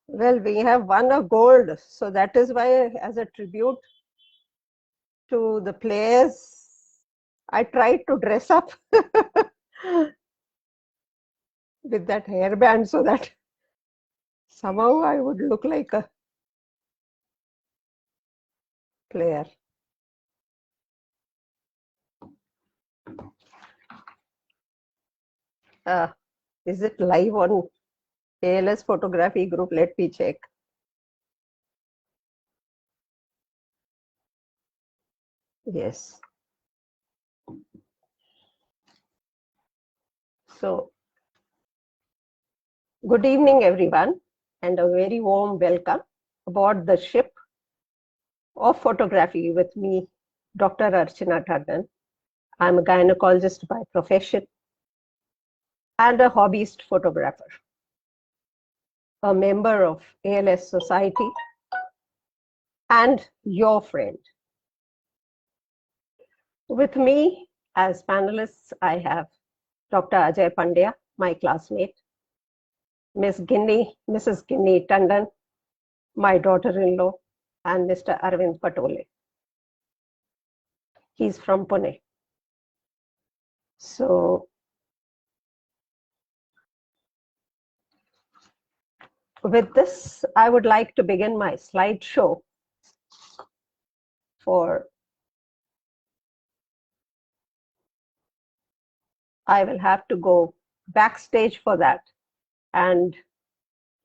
Well, we have won a gold, so that is why, as a tribute to the players, I tried to dress up with that hairband so that somehow I would look like a player. Is it live on ALS photography group? Let me check. Yes. So, good evening, everyone, and a very warm welcome aboard the ship of photography with me, Dr. Archana Tandon. I'm a gynecologist by profession and a hobbyist photographer, a member of ALS Society, and your friend. With me as panelists, I have Dr. Ajay Pandya, my classmate, Mrs. Ginny Tandon, my daughter-in-law, and Mr. Arvind Patole. He's from Pune. So, with this, I would like to begin my slideshow for I will have to go backstage for that, and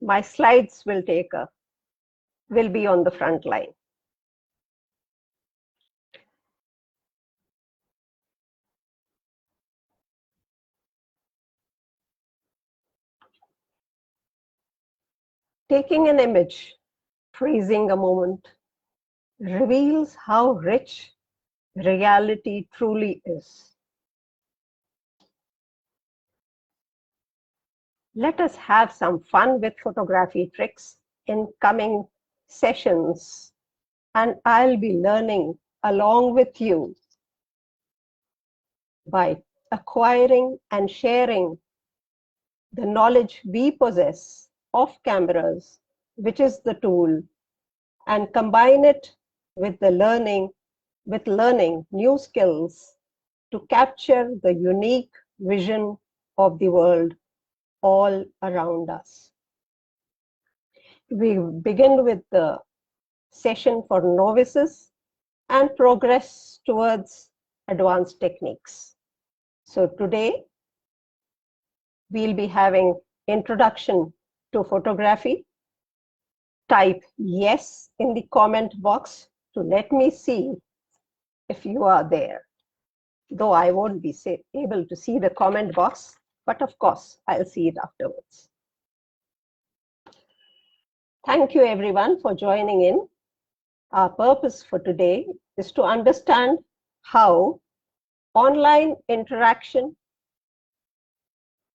my slides will be on the front line. Taking an image, freezing a moment, reveals how rich reality truly is. Let us have some fun with photography tricks in coming sessions, and I'll be learning along with you by acquiring and sharing the knowledge we possess of cameras, which is the tool, and combine it with learning new skills to capture the unique vision of the world all around us. We begin with the session for novices and progress towards advanced techniques. So today, we'll be having introduction to photography. Type yes in the comment box to let me see if you are there. Though I won't be able to see the comment box, but of course, I'll see it afterwards. Thank you everyone for joining in. Our purpose for today is to understand how online interaction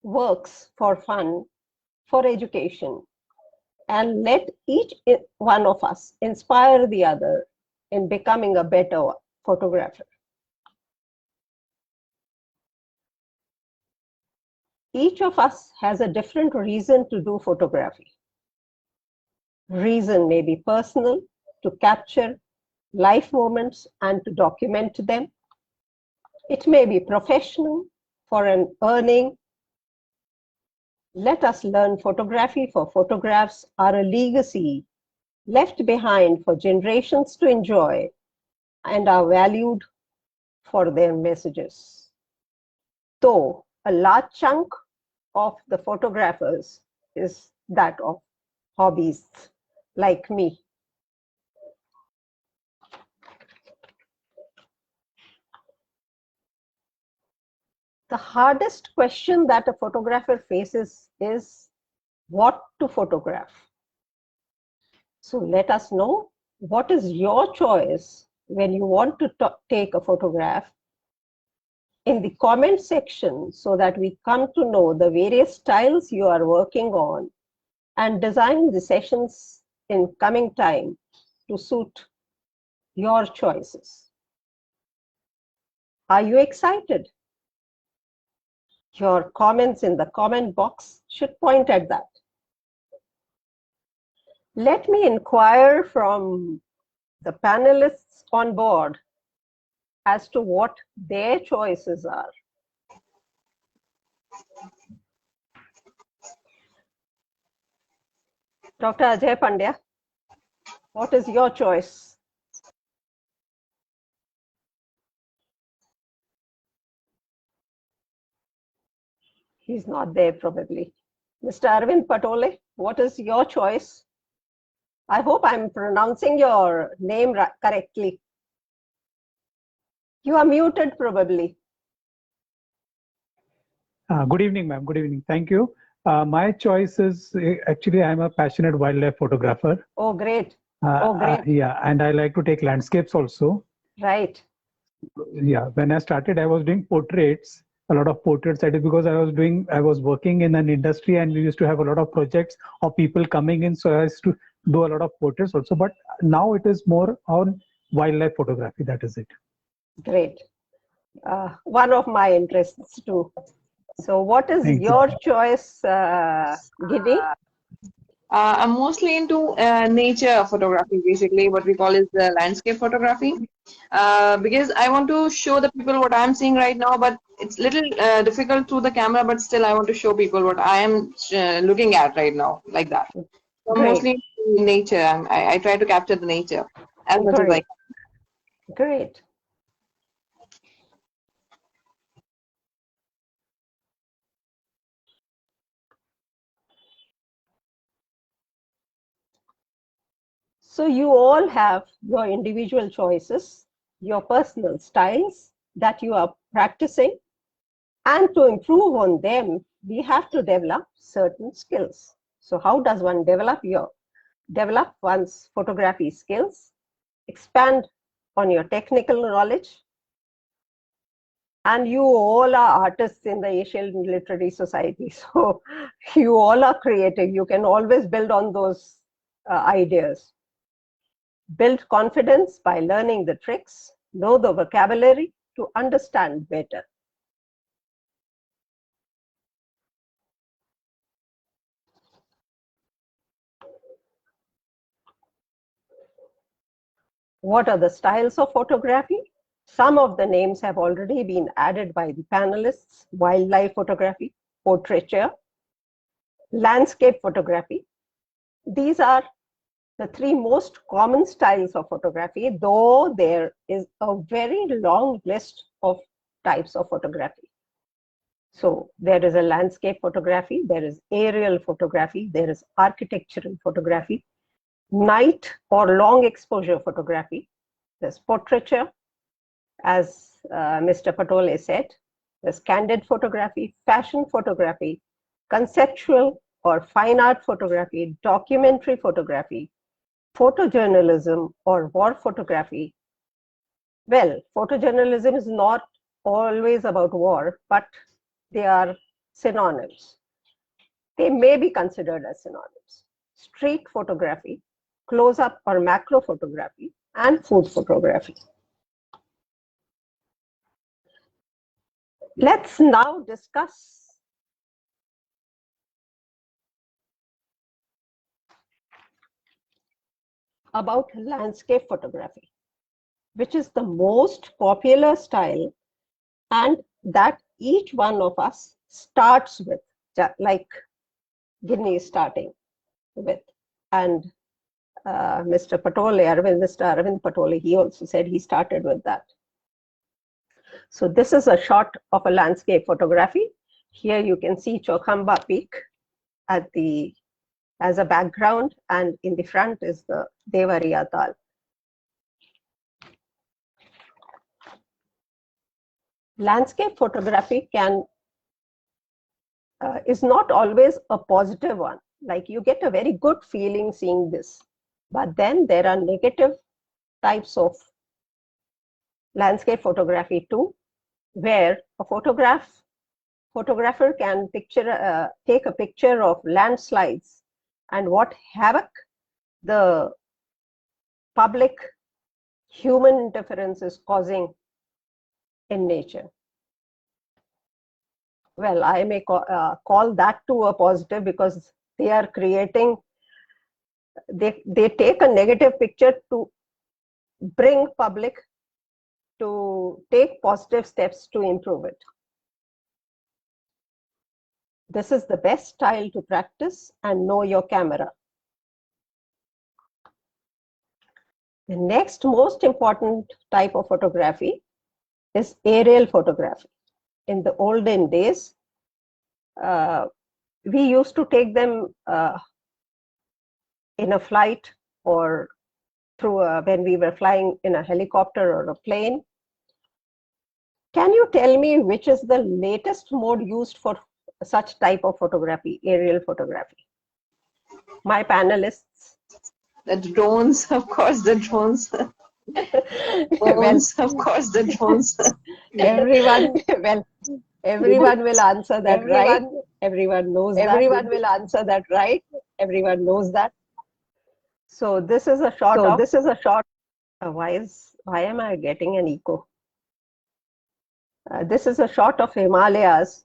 works for fun, for education, and let each one of us inspire the other in becoming a better photographer. Each of us has a different reason to do photography. Reason may be personal, to capture life moments and to document them. It may be professional, for an earning. Let us learn photography, for photographs are a legacy left behind for generations to enjoy and are valued for their messages. Though a large chunk of the photographers is that of hobbyists like me. The hardest question that a photographer faces is what to photograph. So let us know what is your choice when you want to take a photograph in the comment section so that we come to know the various styles you are working on and design the sessions in coming time to suit your choices. Are you excited? Your comments in the comment box should point at that. Let me inquire from the panelists on board as to what their choices are. Dr. Ajay Pandya, what is your choice? He's not there probably. Mr. Arvind Patole, what is your choice? I hope I'm pronouncing your name correctly. You are muted probably. Good evening, ma'am. Good evening. Thank you. My choice is actually I'm a passionate wildlife photographer. Oh, great. Oh, great. Yeah, and I like to take landscapes also. Right. Yeah, when I started, I was doing portraits, a lot of portraits. That is because I was working in an industry and we used to have a lot of projects of people coming in. So I used to do a lot of portraits also. But now it is more on wildlife photography. That is it. Great. One of my interests too. So what is Thank your you. choice, Giddy? I'm mostly into nature photography, basically what we call is the landscape photography, because I want to show the people what I'm seeing right now, but it's little difficult through the camera, but still I want to show people what I am looking at right now, like that. So I'm Great. mostly into nature. I try to capture the nature as much as I Great. can. Great. So you all have your individual choices, your personal styles that you are practicing, and to improve on them, we have to develop certain skills. So how does one develop one's photography skills, expand on your technical knowledge? And you all are artists in the Asian Literary Society, so you all are creative. You can always build on those ideas. Build confidence by learning the tricks, know the vocabulary to understand better. What are the styles of photography? Some of the names have already been added by the panelists: wildlife photography, portraiture, landscape photography. These are the three most common styles of photography, though there is a very long list of types of photography. So there is a landscape photography, there is aerial photography, there is architectural photography, night or long exposure photography, there's portraiture, as Mr. Patole said, there's candid photography, fashion photography, conceptual or fine art photography, documentary photography, photojournalism or war photography. Well, photojournalism is not always about war, but they are synonyms. They may be considered as synonyms. Street photography, close-up or macro photography, and food photography. Let's now discuss about landscape photography, which is the most popular style and that each one of us starts with, like Guinea is starting with. And Mr. Arvind Patole, he also said he started with that. So this is a shot of a landscape photography. Here you can see Chokhamba Peak as a background, and in the front is the Devariya Tal. Landscape photography is not always a positive one. Like you get a very good feeling seeing this, but then there are negative types of landscape photography too, where a photographer can take a picture of landslides and what havoc the public human interference is causing in nature. Well, I may call that too a positive because they are creating they take a negative picture to bring public to take positive steps to improve it. This is the best style to practice and know your camera. The next most important type of photography is aerial photography. In the olden days, we used to take them in a flight or when we were flying in a helicopter or a plane. Can you tell me which is the latest mode used for such type of photography, aerial photography? My panelists. The drones, of course, the drones. Drones, of course, the drones. Everyone will answer that right. Everyone knows that. Everyone will answer that right. Everyone knows that. So this is a shot of. This is a shot. Why am I getting an echo? This is a shot of Himalayas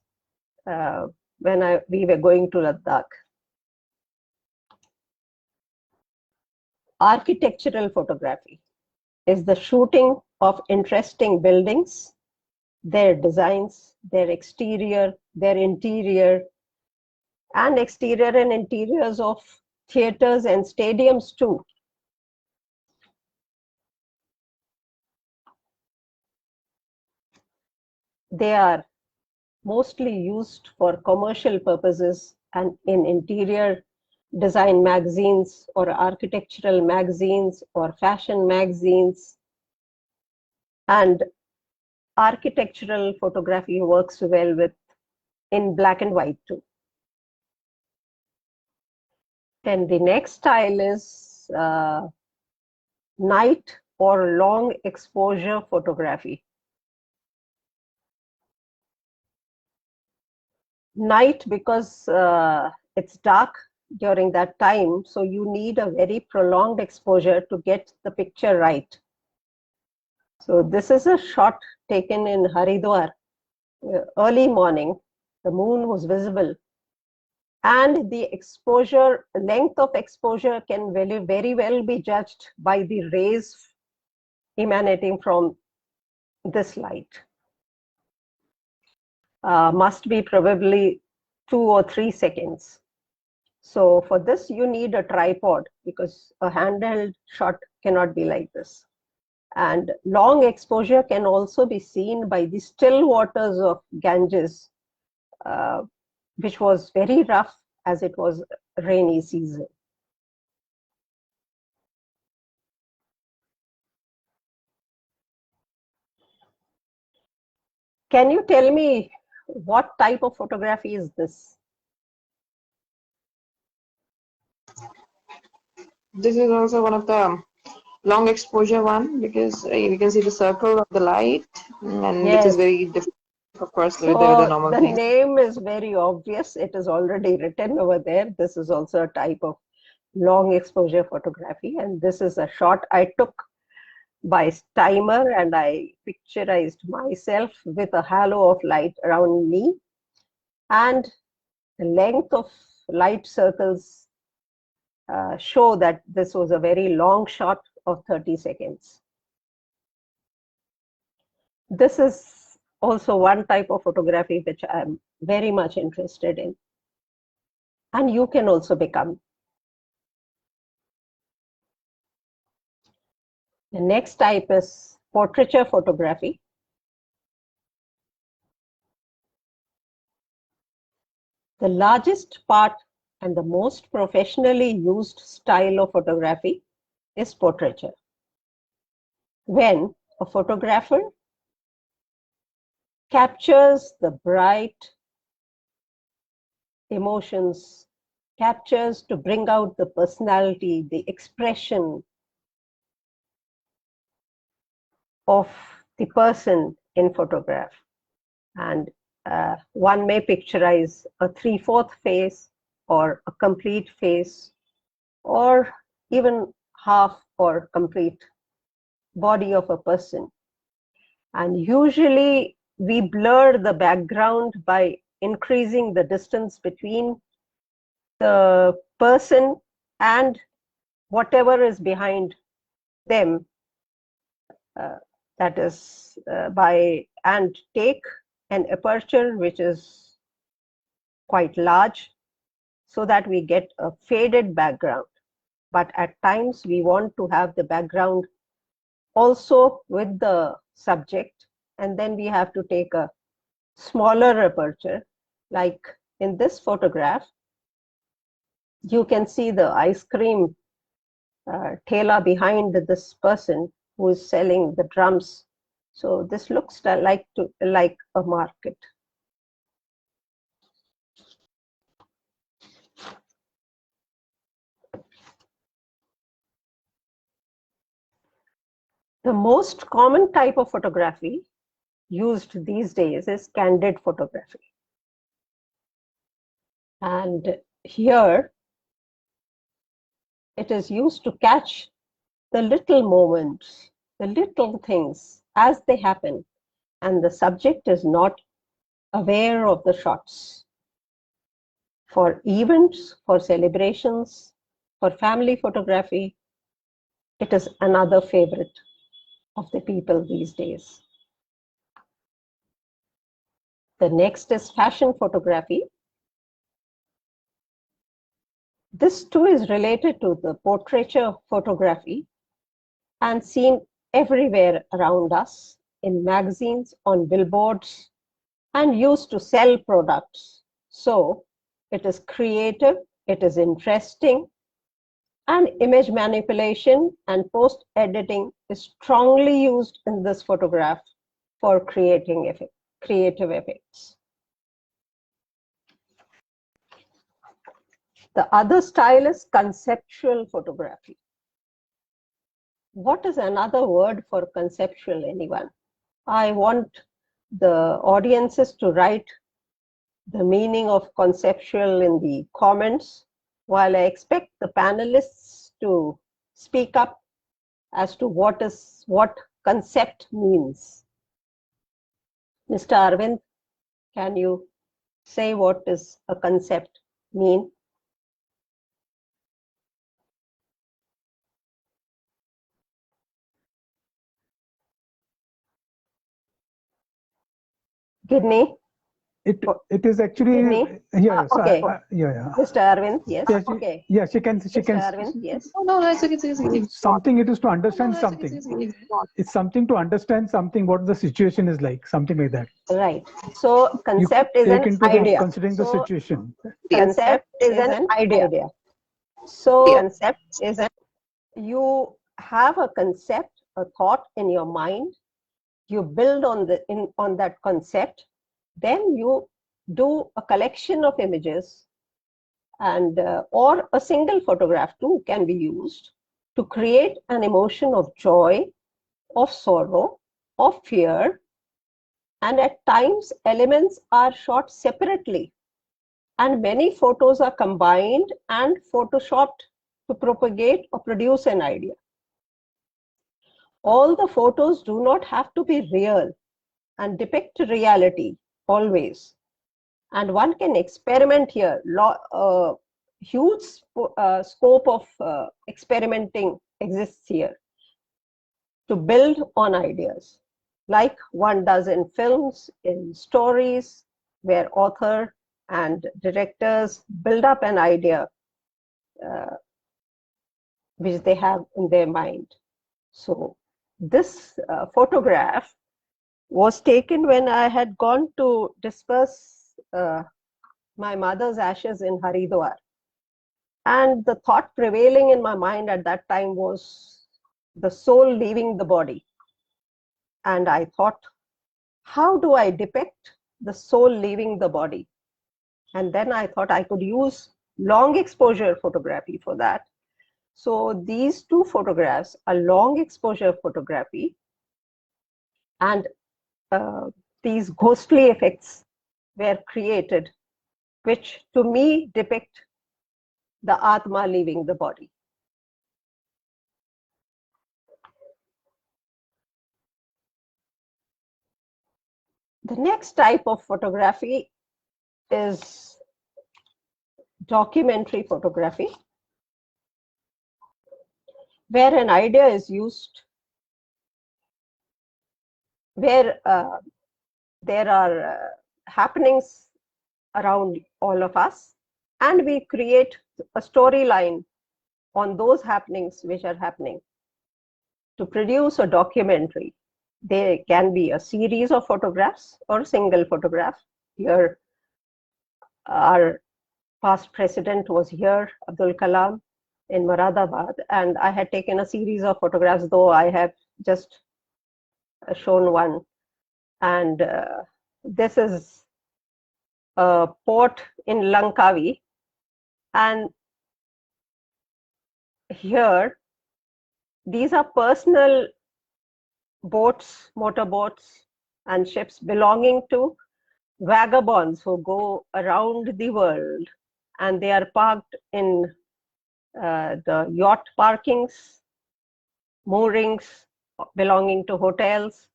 when we were going to Ladakh. Architectural photography is the shooting of interesting buildings, their designs, their exterior, their interior, and exterior and interiors of theaters and stadiums too. They are mostly used for commercial purposes and in interior design magazines or architectural magazines or fashion magazines. And architectural photography works well in black and white too. Then the next style is night or long exposure photography. Night because it's dark during that time, so you need a very prolonged exposure to get the picture right. So this is a shot taken in Haridwar, early morning. The moon was visible, and the length of exposure can very well be judged by the rays emanating from this light. Must be probably 2 or 3 seconds. So for this, you need a tripod because a handheld shot cannot be like this. And long exposure can also be seen by the still waters of Ganges, which was very rough as it was rainy season. Can you tell me what type of photography is this? This is also one of the long exposure one because you can see the circle of the light, and Yes. which is very different, of course, So with the normal the thing. name is very obvious. It is already written over there. This is also a type of long exposure photography, and this is a shot I took by timer, and I picturized myself with a halo of light around me, and the length of light circles show that this was a very long shot of 30 seconds. This is also one type of photography which I'm very much interested in, and you can also become. The next type is portraiture photography. The largest part and the most professionally used style of photography is portraiture. When a photographer captures the bright emotions, captures to bring out the personality, the expression of the person in photograph. And one may picturize a 3/4 face or a complete face or even half or complete body of a person. And usually we blur the background by increasing the distance between the person and whatever is behind them, that is and take an aperture which is quite large so that we get a faded background. But at times we want to have the background also with the subject, and then we have to take a smaller aperture. Like in this photograph, you can see the ice cream tela behind this person who is selling the drums. So this looks like a market. The most common type of photography used these days is candid photography. And here it is used to catch the little moments, the little things as they happen, and the subject is not aware of the shots. For events, for celebrations, for family photography, it is another favorite of the people these days. The next is fashion photography. This too is related to the portraiture photography and seen everywhere around us in magazines, on billboards, and used to sell products. So it is creative, it is interesting, and image manipulation and post-editing is strongly used in this photograph for creating creative effects. The other style is conceptual photography. What is another word for conceptual, anyone? I want the audiences to write the meaning of conceptual in the comments, while I expect the panelists to speak up as to what concept means. Mr. Arvind, can you say what does a concept mean? Gidney? It is actually yeah. Okay. Yeah. Mr. Arvind, yes. Yeah, Okay. Yeah, she can. Mr. Arvind, yes. No, it's okay. Something it is to understand something. It's something to understand something. What the situation is like. Something like that. Right. So concept is an idea. Considering the situation. Concept is an idea. So concept is you have a concept, a thought in your mind. You build on that concept. Then you do a collection of images, and or a single photograph too can be used to create an emotion of joy, of sorrow, of fear, and at times elements are shot separately, and many photos are combined and photoshopped to propagate or produce an idea. All the photos do not have to be real and depict reality always. And one can experiment here. Huge scope of experimenting exists here to build on ideas, like one does in films, in stories, where author and directors build up an idea which they have in their mind. So this photograph was taken when I had gone to disperse my mother's ashes in Haridwar. And the thought prevailing in my mind at that time was the soul leaving the body. And I thought, how do I depict the soul leaving the body? And then I thought I could use long exposure photography for that. So these two photographs are long exposure photography, and these ghostly effects were created, which to me depict the Atma leaving the body. The next type of photography is documentary photography. where an idea is used, where there are happenings around all of us, and we create a storyline on those happenings which are happening to produce a documentary. There can be a series of photographs or a single photograph. Here, our past president was here, Abdul Kalam, in Moradabad, and I had taken a series of photographs, though I have just shown one. And this is a port in Langkawi, and here these are personal boats, motorboats, and ships belonging to vagabonds who go around the world, and they are parked in the yacht parkings, moorings belonging to hotels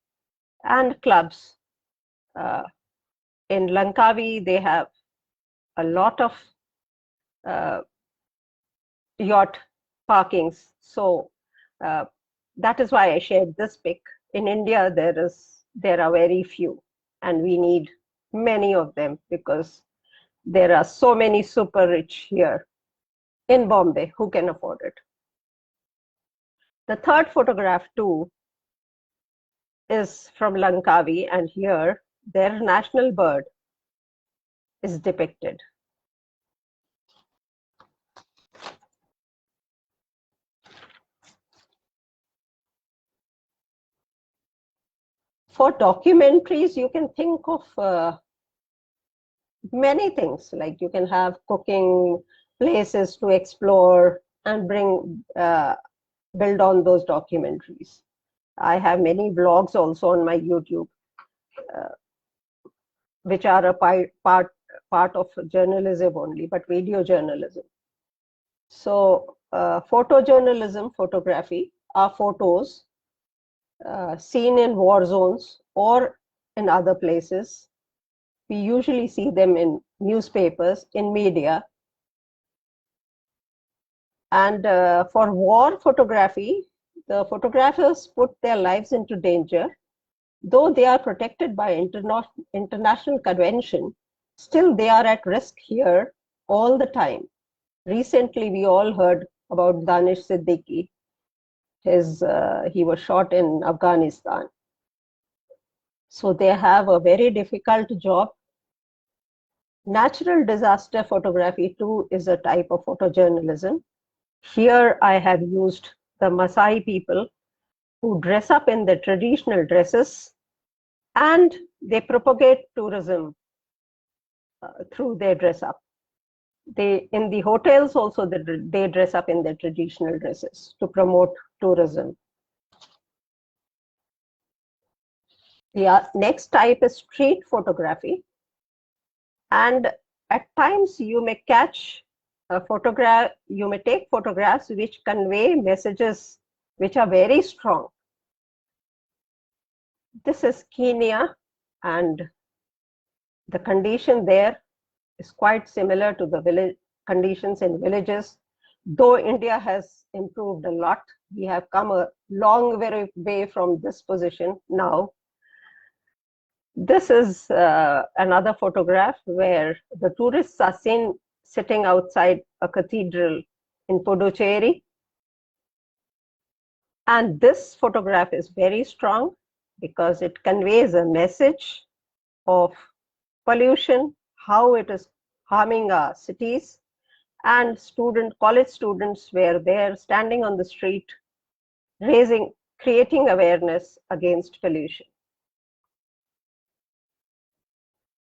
and clubs. In Langkawi, they have a lot of yacht parkings. So that is why I shared this pic. In India, there are very few, and we need many of them because there are so many super rich here in Bombay who can afford it. The third photograph too is from Langkawi, and here their national bird is depicted. For documentaries, you can think of many things, like you can have cooking places to explore and build on those documentaries. I have many blogs also on my YouTube, which are a part of journalism only, but video journalism. So photojournalism, photography, are photos seen in war zones or in other places. We usually see them in newspapers, in media. And for war photography, the photographers put their lives into danger. Though they are protected by international convention, still they are at risk here all the time. Recently, we all heard about Danish Siddiqui. He was shot in Afghanistan. So they have a very difficult job. Natural disaster photography too is a type of photojournalism. Here I have used the Maasai people who dress up in their traditional dresses, and they propagate tourism through their dress up. In the hotels also, they dress up in their traditional dresses to promote tourism. The next type is street photography. And at times you may catch a photograph, you may take photographs which convey messages which are very strong. This is Kenya, and the condition there is quite similar to the conditions in villages. Though India has improved a lot, we have come a long way from this position now. This is another photograph where the tourists are seen sitting outside a cathedral in Puducherry. And this photograph is very strong because it conveys a message of pollution, how it is harming our cities, and college students were there standing on the street, creating awareness against pollution.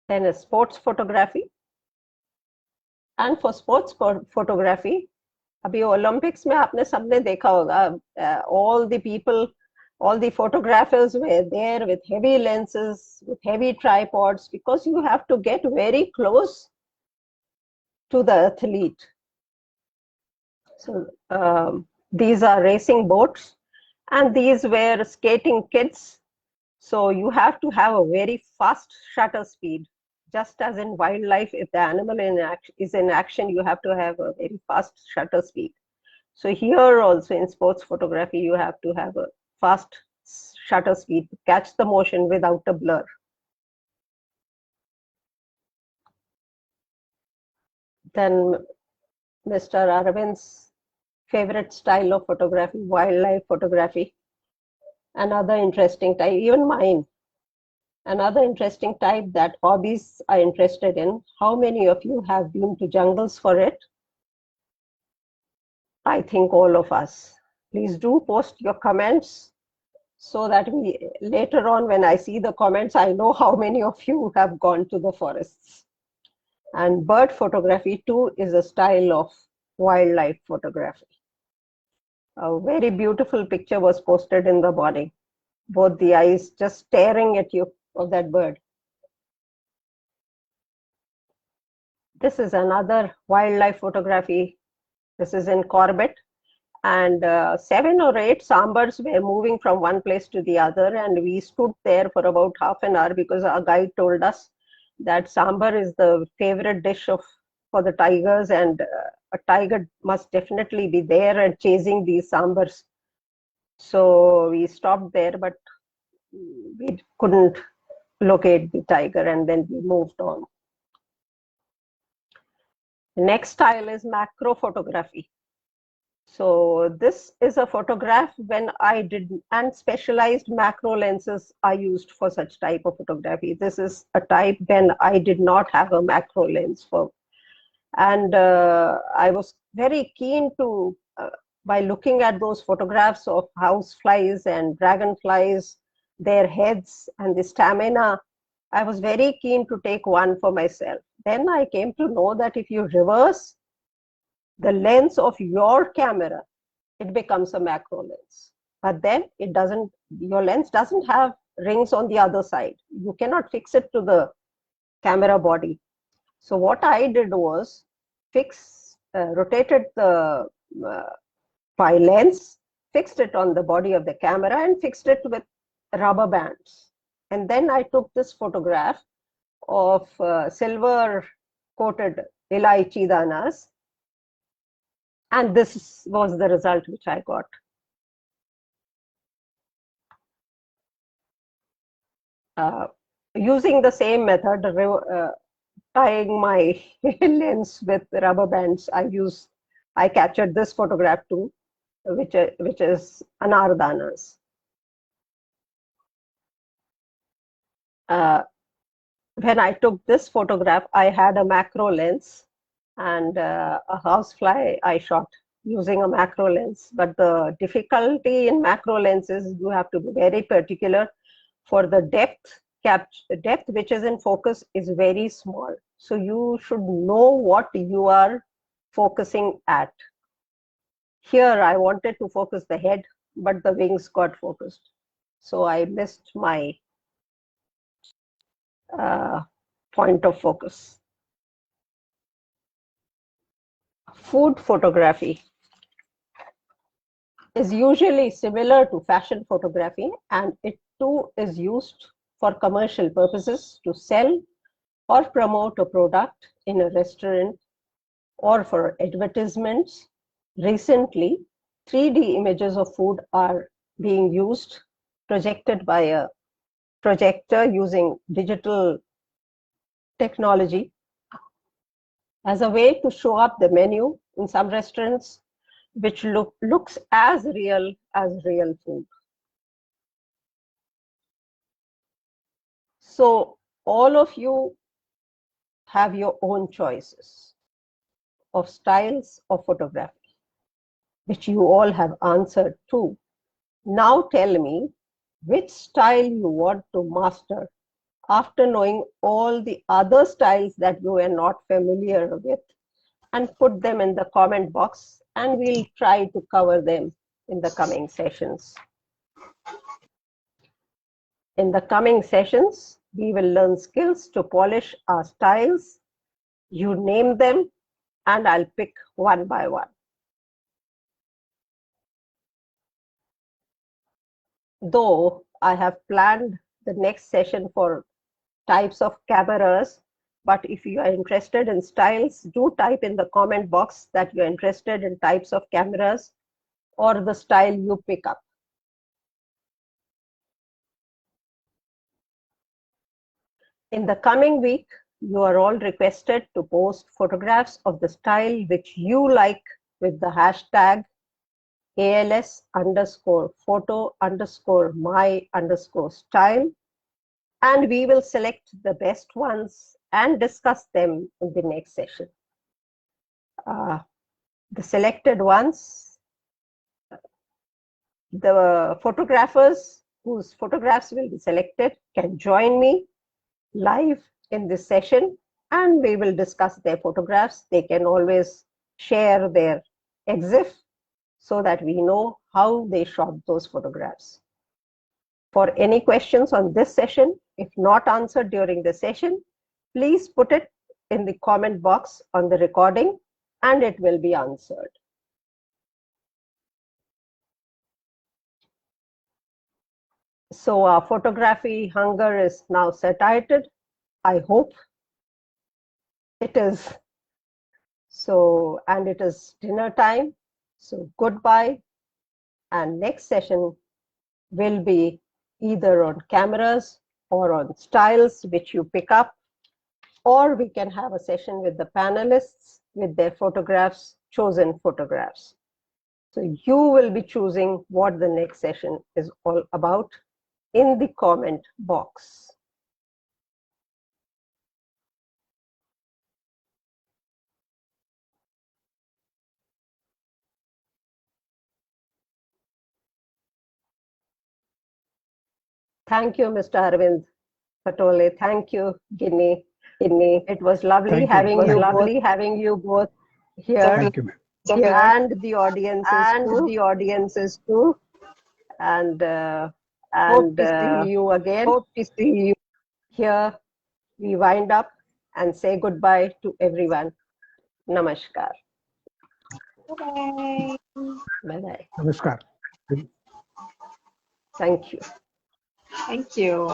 Then is sports photography. And for sports photography, अभी Olympics में आपने सबने देखा होगा, all the photographers were there with heavy lenses, with heavy tripods, because you have to get very close to the athlete. So these are racing boats, and these were skating kids. So you have to have a very fast shutter speed. Just as in wildlife, if the animal is in action, you have to have a very fast shutter speed. So here also in sports photography, you have to have a fast shutter speed to catch the motion without a blur. Then Mr. Arvind's favorite style of photography, wildlife photography. Another interesting type, even mine. Another interesting type that hobbies are interested in. How many of you have been to jungles for it? I think all of us. Please do post your comments so that we later on, when I see the comments, I know how many of you have gone to the forests. And bird photography too is a style of wildlife photography. A very beautiful picture was posted in the morning. Both the eyes just staring at you of that bird. This is another wildlife photography. This is in Corbett. And 7 or 8 sambars were moving from one place to the other. And we stood there for about half an hour because our guide told us that sambar is the favorite dish for the tigers, and a tiger must definitely be there and chasing these sambars. So we stopped there, but we couldn't locate the tiger, and then we moved on. The next style is macro photography. So this is a photograph when I did, and specialized macro lenses are used for such type of photography. This is a type when I did not have a macro lens for, and I was very keen to, by looking at those photographs of houseflies and dragonflies, their heads and the stamina, I was very keen to take one for myself. Then I came to know that if you reverse the lens of your camera, it becomes a macro lens. But then it doesn't, your lens doesn't have rings on the other side. You cannot fix it to the camera body. So what I did was rotated the my lens, fixed it on the body of the camera and fixed it with rubber bands. And then I took this photograph of silver coated elaichi danas, and this was the result which I got. Using the same method, tying my lens with rubber bands, I captured this photograph too, which is anardanas. When I took this photograph, I had a macro lens and a housefly I shot using a macro lens. But the difficulty in macro lenses, you have to be very particular for the depth. The depth which is in focus is very small. So you should know what you are focusing at. Here I wanted to focus the head, but the wings got focused. So I missed my point of focus. Food photography is usually similar to fashion photography, and it too is used for commercial purposes to sell or promote a product in a restaurant or for advertisements. Recently, 3D images of food are being used, projected by a projector using digital technology as a way to show up the menu in some restaurants, which looks as real food. So all of you have your own choices of styles of photography, which you all have answered to. Now tell me which style you want to master after knowing all the other styles that you are not familiar with, and put them in the comment box, and we'll try to cover them in the coming sessions. In the coming sessions, we will learn skills to polish our styles. You name them, and I'll pick one by one. Though I have planned the next session for types of cameras, but if you are interested in styles, do type in the comment box that you're interested in types of cameras or the style you pick up. In the coming week, you are all requested to post photographs of the style which you like with the hashtag ALS_photo_my_style, and we will select the best ones and discuss them in the next session. The selected ones, the photographers whose photographs will be selected can join me live in this session, and we will discuss their photographs. They can always share their EXIF so that we know how they shot those photographs. For any questions on this session, if not answered during the session, please put it in the comment box on the recording and it will be answered. So our photography hunger is now satiated. I hope it is. So, and it is dinner time. So goodbye. And next session will be either on cameras or on styles which you pick up, or we can have a session with the panelists with their photographs, chosen photographs. So you will be choosing what the next session is all about in the comment box. Thank you, Mr. Arvind Patole. Thank you, Ginny. It was lovely having you both here. Thank you, ma'am. And the audiences too. And hope to see you again. Hope to see you. Here we wind up and say goodbye to everyone. Namaskar. Bye-bye. Bye-bye. Namaskar. Thank you. Thank you.